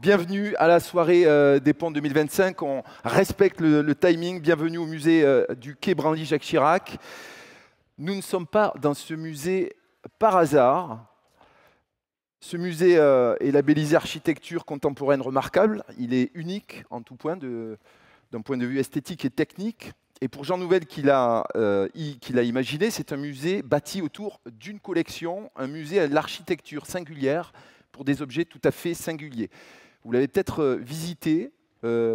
Bienvenue à la soirée des Ponts 2025. On respecte le timing. Bienvenue au musée du quai Branly-Jacques Chirac. Nous ne sommes pas dans ce musée par hasard. Ce musée est labellisé architecture contemporaine remarquable. Il est unique en tout point, d'un point de vue esthétique et technique. Et pour Jean Nouvel, qui l'a imaginé, c'est un musée bâti autour d'une collection, un musée à l'architecture singulière pour des objets tout à fait singuliers. Vous l'avez peut-être visité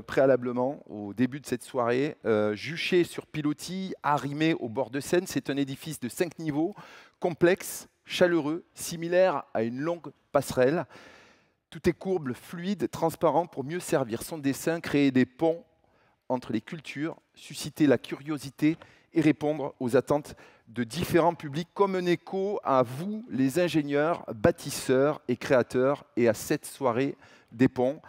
préalablement au début de cette soirée, juché sur pilotis, arrimé au bord de Seine. C'est un édifice de 5 niveaux, complexe, chaleureux, similaire à une longue passerelle. Tout est courbe, fluide, transparent pour mieux servir son dessin, créer des ponts entre les cultures, susciter la curiosité et répondre aux attentes de différents publics, comme un écho à vous, les ingénieurs, bâtisseurs et créateurs, et à cette soirée des ponts.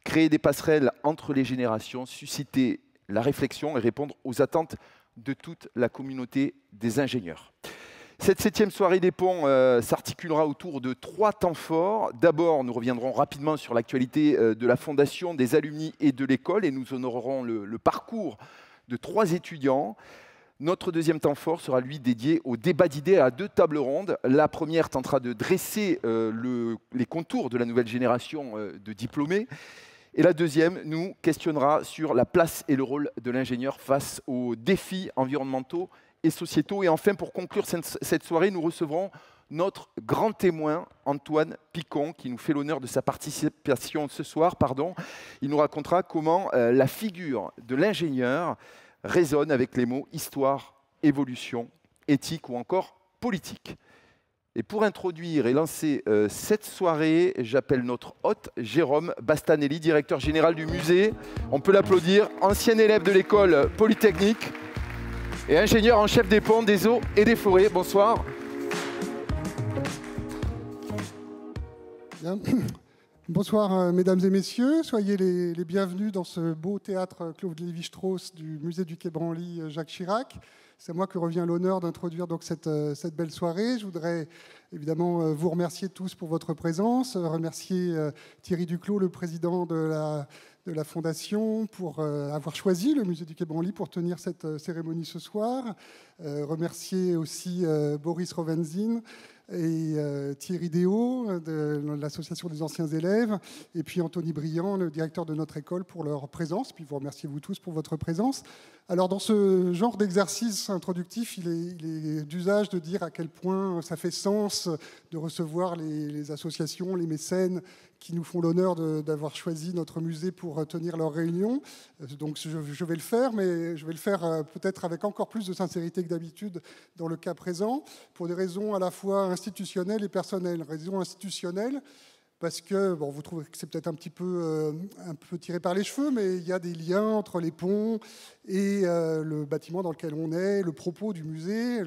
Créer des passerelles entre les générations, susciter la réflexion et répondre aux attentes de toute la communauté des ingénieurs. Cette 7e soirée des ponts s'articulera autour de 3 temps forts. D'abord, nous reviendrons rapidement sur l'actualité de la fondation, des alumni et de l'école, et nous honorerons le parcours de 3 étudiants. Notre 2e temps fort sera, lui, dédié au débat d'idées à 2 tables rondes. La première tentera de dresser les contours de la nouvelle génération de diplômés. Et la 2e nous questionnera sur la place et le rôle de l'ingénieur face aux défis environnementaux et sociétaux. Et enfin, pour conclure cette soirée, nous recevrons notre grand témoin, Antoine Picon, qui nous fait l'honneur de sa participation ce soir. Il nous racontera comment la figure de l'ingénieur résonne avec les mots histoire, évolution, éthique ou encore politique. Et pour introduire et lancer cette soirée, j'appelle notre hôte, Jérôme Bastanelli, directeur général du musée. On peut l'applaudir, ancien élève de l'école polytechnique et ingénieur en chef des ponts, des eaux et des forêts. Bonsoir. Bien. Bonsoir, mesdames et messieurs. Soyez les bienvenus dans ce beau théâtre Claude Lévi-Strauss du musée du quai Branly-Jacques Chirac. C'est à moi que revient l'honneur d'introduire donc cette belle soirée. Je voudrais évidemment vous remercier tous pour votre présence, remercier Thierry Duclos, le président de la Fondation, pour avoir choisi le musée du quai Branly pour tenir cette cérémonie ce soir. Remercier aussi Boris Rovenzin et Thierry Déot de l'Association des anciens élèves, et puis Anthony Briand, le directeur de notre école, pour leur présence. Puis vous remerciez vous tous pour votre présence. Alors dans ce genre d'exercice introductif, il est d'usage de dire à quel point ça fait sens de recevoir les associations, les mécènes qui nous font l'honneur d'avoir choisi notre musée pour tenir leur réunion. Donc je vais le faire, mais je vais le faire peut-être avec encore plus de sincérité que d'habitude dans le cas présent, pour des raisons à la fois institutionnelles et personnelles. Raisons institutionnelles, parce que, bon, vous trouvez que c'est peut-être un peu tiré par les cheveux, mais il y a des liens entre les ponts et le bâtiment dans lequel on est, le propos du musée.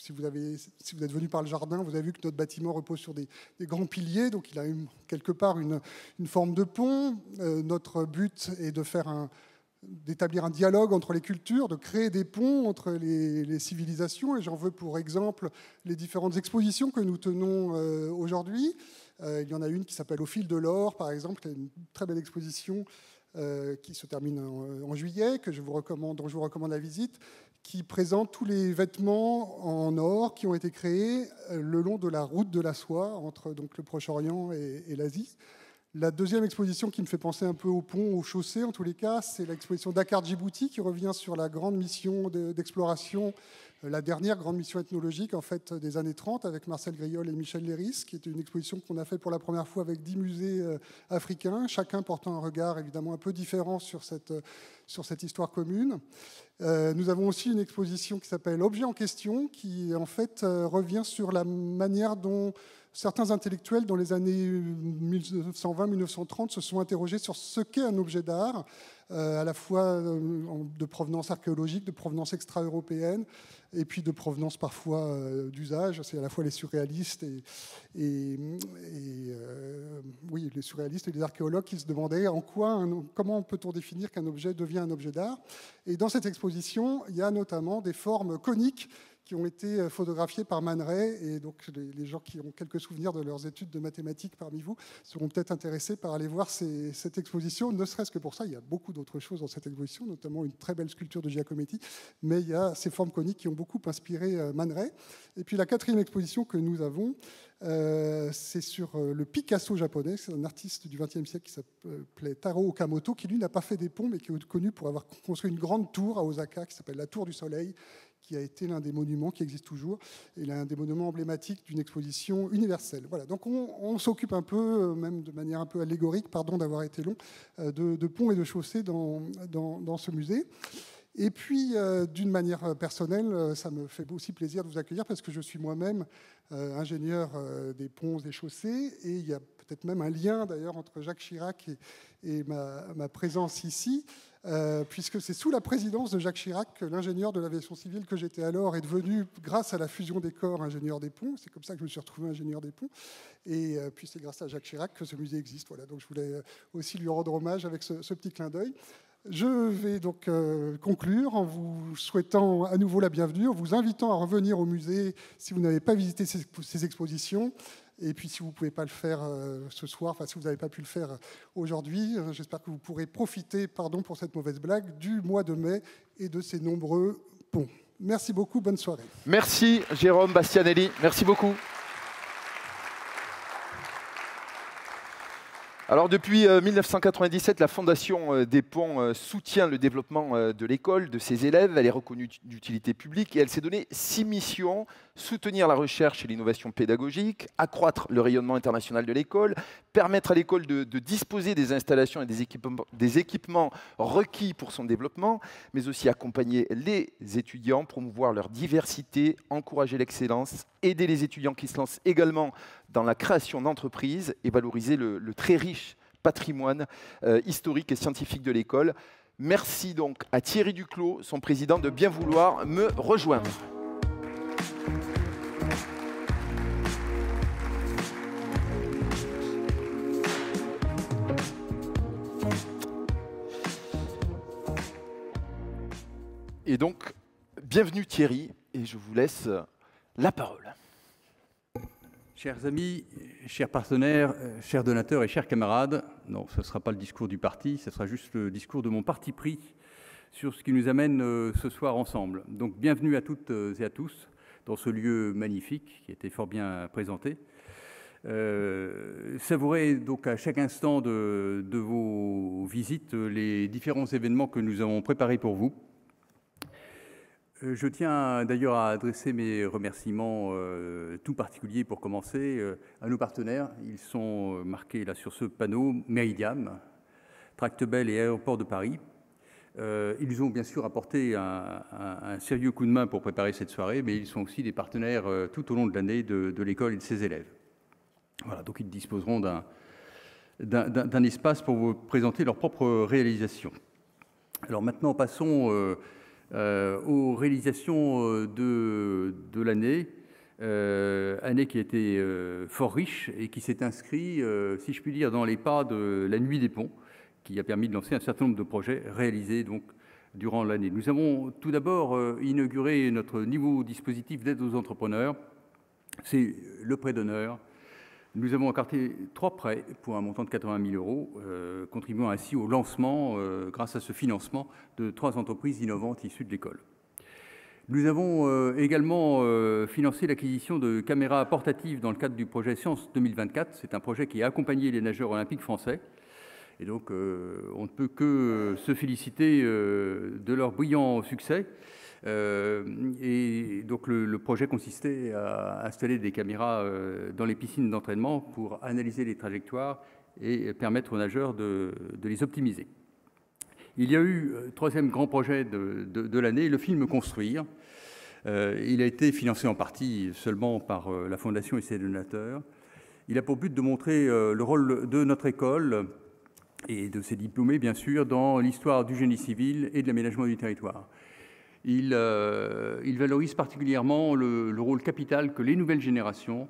Si vous êtes venu par le jardin, vous avez vu que notre bâtiment repose sur des grands piliers, donc il a quelque part une forme de pont. Notre but est d'établir un dialogue entre les cultures, de créer des ponts entre les civilisations, et j'en veux pour exemple les différentes expositions que nous tenons aujourd'hui. Il y en a une qui s'appelle Au fil de l'or, par exemple, qui est une très belle exposition qui se termine en juillet, dont je vous recommande la visite, qui présente tous les vêtements en or qui ont été créés le long de la route de la soie entre donc, le Proche-Orient et l'Asie. La 2e exposition qui me fait penser un peu au pont, aux chaussées en tous les cas, c'est l'exposition Dakar Djibouti, qui revient sur la grande mission d'exploration, la dernière grande mission ethnologique en fait, des années 30 avec Marcel Griol et Michel Léris, qui était une exposition qu'on a fait pour la première fois avec 10 musées africains, chacun portant un regard évidemment un peu différent sur cette histoire commune. Nous avons aussi une exposition qui s'appelle Objet en question, qui en fait revient sur la manière dont certains intellectuels dans les années 1920-1930 se sont interrogés sur ce qu'est un objet d'art, à la fois de provenance archéologique, de provenance extra-européenne, et puis de provenance parfois d'usage. C'est à la fois les surréalistes les surréalistes et les archéologues qui se demandaient comment peut-on définir qu'un objet devient un objet d'art. Et dans cette exposition, il y a notamment des formes coniques qui ont été photographiés par Man Ray. Et donc, les gens qui ont quelques souvenirs de leurs études de mathématiques parmi vous seront peut-être intéressés par aller voir cette exposition, ne serait-ce que pour ça. Il y a beaucoup d'autres choses dans cette exposition, notamment une très belle sculpture de Giacometti, mais il y a ces formes coniques qui ont beaucoup inspiré Man Ray. Et puis la quatrième exposition que nous avons, c'est sur le Picasso japonais. C'est un artiste du XXe siècle qui s'appelait Taro Okamoto, qui lui n'a pas fait des ponts, mais qui est connu pour avoir construit une grande tour à Osaka qui s'appelle la Tour du Soleil, qui a été l'un des monuments qui existe toujours, et l'un des monuments emblématiques d'une exposition universelle. Voilà, donc on s'occupe un peu, même de manière un peu allégorique, pardon d'avoir été long, de ponts et de chaussées dans ce musée. Et puis, d'une manière personnelle, ça me fait aussi plaisir de vous accueillir parce que je suis moi-même ingénieur des ponts et chaussées, et il y a peut-être même un lien d'ailleurs entre Jacques Chirac et ma présence ici, puisque c'est sous la présidence de Jacques Chirac que l'ingénieur de l'aviation civile que j'étais alors est devenu, grâce à la fusion des corps, ingénieur des ponts. C'est comme ça que je me suis retrouvé ingénieur des ponts. Et puis c'est grâce à Jacques Chirac que ce musée existe. Voilà, donc je voulais aussi lui rendre hommage avec ce petit clin d'œil. Je vais donc conclure en vous souhaitant à nouveau la bienvenue, en vous invitant à revenir au musée si vous n'avez pas visité ces expositions. Et puis si vous ne pouvez pas le faire ce soir, enfin si vous n'avez pas pu le faire aujourd'hui, j'espère que vous pourrez profiter, pardon pour cette mauvaise blague, du mois de mai et de ces nombreux ponts. Merci beaucoup, bonne soirée. Merci Jérôme Bastianelli, merci beaucoup. Alors depuis 1997, la Fondation des Ponts soutient le développement de l'école, de ses élèves. Elle est reconnue d'utilité publique et elle s'est donné 6 missions: soutenir la recherche et l'innovation pédagogique, accroître le rayonnement international de l'école, permettre à l'école de disposer des installations et des équipements requis pour son développement, mais aussi accompagner les étudiants, promouvoir leur diversité, encourager l'excellence, aider les étudiants qui se lancent également dans la création d'entreprises et valoriser le très riche patrimoine historique et scientifique de l'école. Merci donc à Thierry Duclos, son président, de bien vouloir me rejoindre. Et donc, bienvenue Thierry, et je vous laisse la parole. Chers amis, chers partenaires, chers donateurs et chers camarades, non, ce ne sera pas le discours du parti, ce sera juste le discours de mon parti pris sur ce qui nous amène ce soir ensemble. Donc, bienvenue à toutes et à tous dans ce lieu magnifique qui a été fort bien présenté. Savourez donc à chaque instant de vos visites les différents événements que nous avons préparés pour vous. Je tiens d'ailleurs à adresser mes remerciements tout particuliers pour commencer à nos partenaires. Ils sont marqués là sur ce panneau: Meridiam, Tractebel et Aéroport de Paris. Ils ont bien sûr apporté un sérieux coup de main pour préparer cette soirée, mais ils sont aussi des partenaires tout au long de l'année de l'école et de ses élèves. Voilà, donc ils disposeront d'un espace pour vous présenter leurs propres réalisations. Alors maintenant, passons aux réalisations de l'année, année qui a été fort riche et qui s'est inscrite, si je puis dire, dans les pas de la Nuit des Ponts, qui a permis de lancer un certain nombre de projets réalisés donc, durant l'année. Nous avons tout d'abord inauguré notre nouveau dispositif d'aide aux entrepreneurs, c'est le prêt d'honneur. Nous avons encarté 3 prêts pour un montant de 80 000 €, contribuant ainsi au lancement, grâce à ce financement, de 3 entreprises innovantes issues de l'école. Nous avons également financé l'acquisition de caméras portatives dans le cadre du projet Science 2024. C'est un projet qui a accompagné les nageurs olympiques français. Et donc, on ne peut que se féliciter de leur brillant succès. Et donc le projet consistait à installer des caméras dans les piscines d'entraînement pour analyser les trajectoires et permettre aux nageurs de les optimiser. Il y a eu, troisième grand projet de l'année, le film Construire. Il a été financé en partie seulement par la Fondation et ses donateurs. Il a pour but de montrer le rôle de notre école et de ses diplômés, bien sûr, dans l'histoire du génie civil et de l'aménagement du territoire. Il valorise particulièrement le rôle capital que les nouvelles générations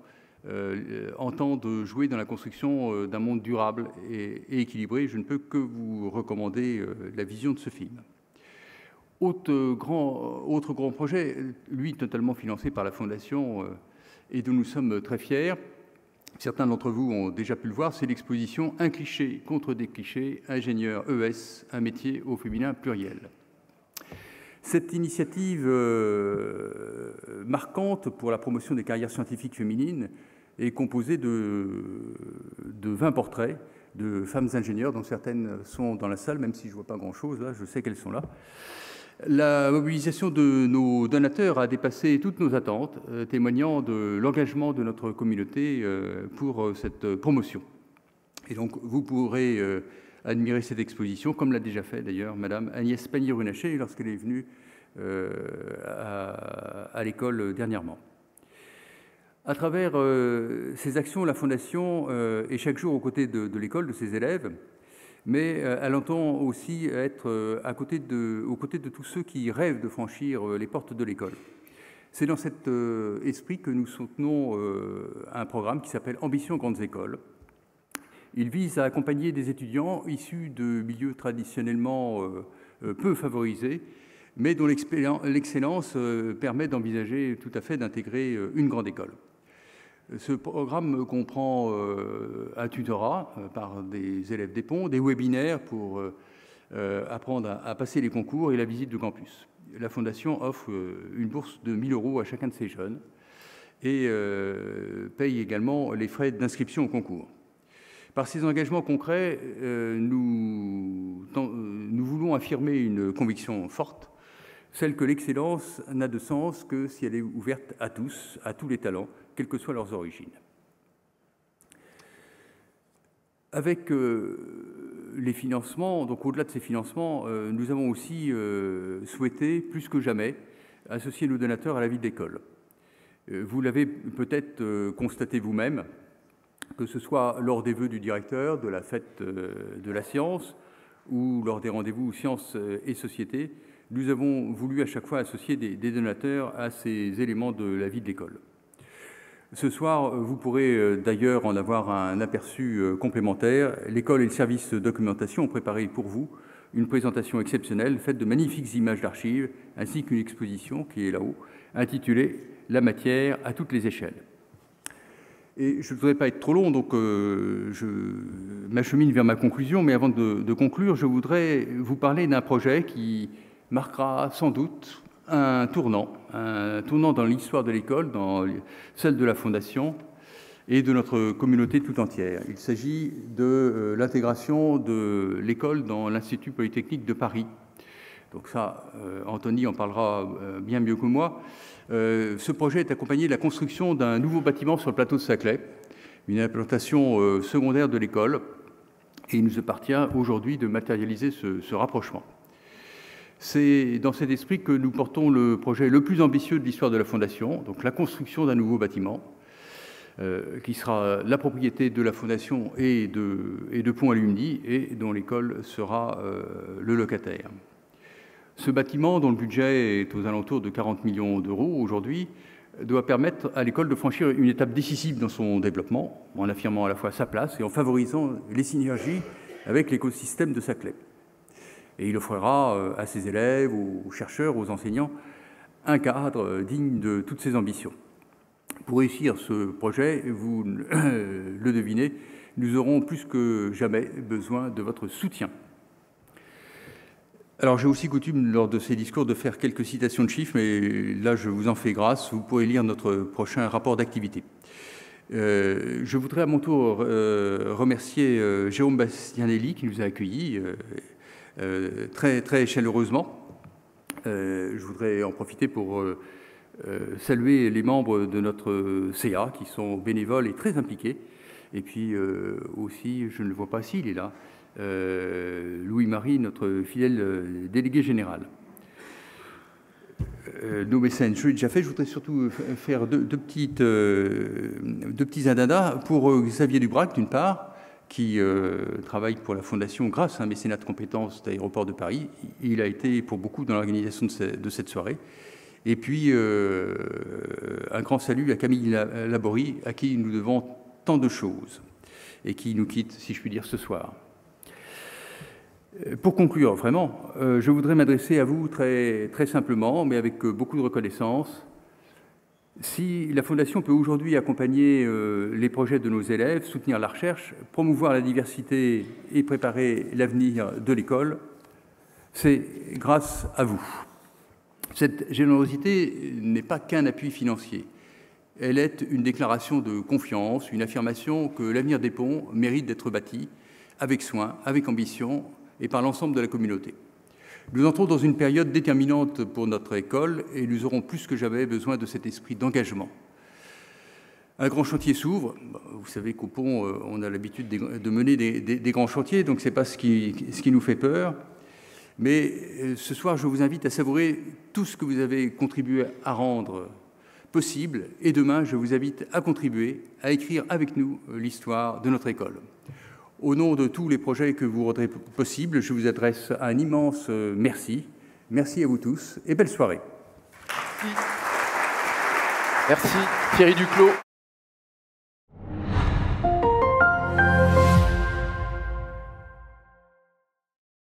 entendent jouer dans la construction d'un monde durable et équilibré. Je ne peux que vous recommander la vision de ce film. Autre grand projet, lui totalement financé par la Fondation et dont nous sommes très fiers, certains d'entre vous ont déjà pu le voir, c'est l'exposition « Un cliché contre des clichés, ingénieur ES, un métier au féminin pluriel ». Cette initiative marquante pour la promotion des carrières scientifiques féminines est composée de 20 portraits de femmes ingénieurs, dont certaines sont dans la salle, même si je ne vois pas grand-chose, là, je sais qu'elles sont là. La mobilisation de nos donateurs a dépassé toutes nos attentes, témoignant de l'engagement de notre communauté pour cette promotion. Et donc, vous pourrez admirer cette exposition, comme l'a déjà fait d'ailleurs Madame Agnès Pannier-Runacher lorsqu'elle est venue à l'école dernièrement. À travers ces actions, la Fondation est chaque jour aux côtés de l'école, de ses élèves, mais elle entend aussi être aux côtés de tous ceux qui rêvent de franchir les portes de l'école. C'est dans cet esprit que nous soutenons un programme qui s'appelle Ambition Grandes Écoles. Il vise à accompagner des étudiants issus de milieux traditionnellement peu favorisés, mais dont l'excellence permet d'envisager tout à fait d'intégrer une grande école. Ce programme comprend un tutorat par des élèves des ponts, des webinaires pour apprendre à passer les concours et la visite de campus. La Fondation offre une bourse de 1 000 € à chacun de ces jeunes et paye également les frais d'inscription au concours. Par ces engagements concrets, nous voulons affirmer une conviction forte, celle que l'excellence n'a de sens que si elle est ouverte à tous les talents, quelles que soient leurs origines. Avec les financements, donc au-delà de ces financements, nous avons aussi souhaité, plus que jamais, associer nos donateurs à la vie de l'école. Vous l'avez peut-être constaté vous-même, que ce soit lors des vœux du directeur, de la fête de la science ou lors des rendez-vous sciences et société, nous avons voulu à chaque fois associer des donateurs à ces éléments de la vie de l'école. Ce soir, vous pourrez d'ailleurs en avoir un aperçu complémentaire. L'école et le service de documentation ont préparé pour vous une présentation exceptionnelle faite de magnifiques images d'archives ainsi qu'une exposition qui est là-haut, intitulée « La matière à toutes les échelles ». Et je ne voudrais pas être trop long, donc je m'achemine vers ma conclusion, mais avant de conclure, je voudrais vous parler d'un projet qui marquera sans doute un tournant dans l'histoire de l'école, dans celle de la Fondation et de notre communauté tout entière. Il s'agit de l'intégration de l'école dans l'Institut Polytechnique de Paris. Donc ça, Anthony en parlera bien mieux que moi. Ce projet est accompagné de la construction d'un nouveau bâtiment sur le plateau de Saclay, une implantation secondaire de l'école, et il nous appartient aujourd'hui de matérialiser ce rapprochement. C'est dans cet esprit que nous portons le projet le plus ambitieux de l'histoire de la Fondation, donc la construction d'un nouveau bâtiment, qui sera la propriété de la Fondation et de Pont Alumni, et dont l'école sera le locataire. Ce bâtiment, dont le budget est aux alentours de 40 millions d'euros aujourd'hui, doit permettre à l'école de franchir une étape décisive dans son développement, en affirmant à la fois sa place et en favorisant les synergies avec l'écosystème de Saclay. Et il offrira à ses élèves, aux chercheurs, aux enseignants, un cadre digne de toutes ses ambitions. Pour réussir ce projet, vous le devinez, nous aurons plus que jamais besoin de votre soutien. Alors, j'ai aussi coutume, lors de ces discours, de faire quelques citations de chiffres, mais là, je vous en fais grâce. Vous pourrez lire notre prochain rapport d'activité. Je voudrais à mon tour remercier Jérôme Bastianelli, qui nous a accueillis très, très chaleureusement. Je voudrais en profiter pour saluer les membres de notre CA, qui sont bénévoles et très impliqués. Et puis aussi, je ne le vois pas ici, il est là, Louis-Marie, notre fidèle délégué général. Nos mécènes, je l'ai déjà fait. Je voudrais surtout faire deux petits indada pour Xavier Dubrac, d'une part, qui travaille pour la Fondation grâce à un mécénat de compétences d'Aéroports de Paris. Il a été pour beaucoup dans l'organisation de cette soirée. Et puis, un grand salut à Camille Laborie, à qui nous devons tant de choses, et qui nous quitte, si je puis dire, ce soir. Pour conclure, vraiment, je voudrais m'adresser à vous très simplement, mais avec beaucoup de reconnaissance. Si la Fondation peut aujourd'hui accompagner les projets de nos élèves, soutenir la recherche, promouvoir la diversité et préparer l'avenir de l'école, c'est grâce à vous. Cette générosité n'est pas qu'un appui financier. Elle est une déclaration de confiance, une affirmation que l'avenir des ponts mérite d'être bâti avec soin, avec ambition et par l'ensemble de la communauté. Nous entrons dans une période déterminante pour notre école et nous aurons plus que jamais besoin de cet esprit d'engagement. Un grand chantier s'ouvre. Vous savez qu'au pont, on a l'habitude de mener des grands chantiers, donc ce n'est pas ce qui nous fait peur. Mais ce soir, je vous invite à savourer tout ce que vous avez contribué à rendre possible. Et demain, je vous invite à contribuer, à écrire avec nous l'histoire de notre école. Au nom de tous les projets que vous rendrez possibles, je vous adresse un immense merci. Merci à vous tous et belle soirée. Merci Thierry Duclos.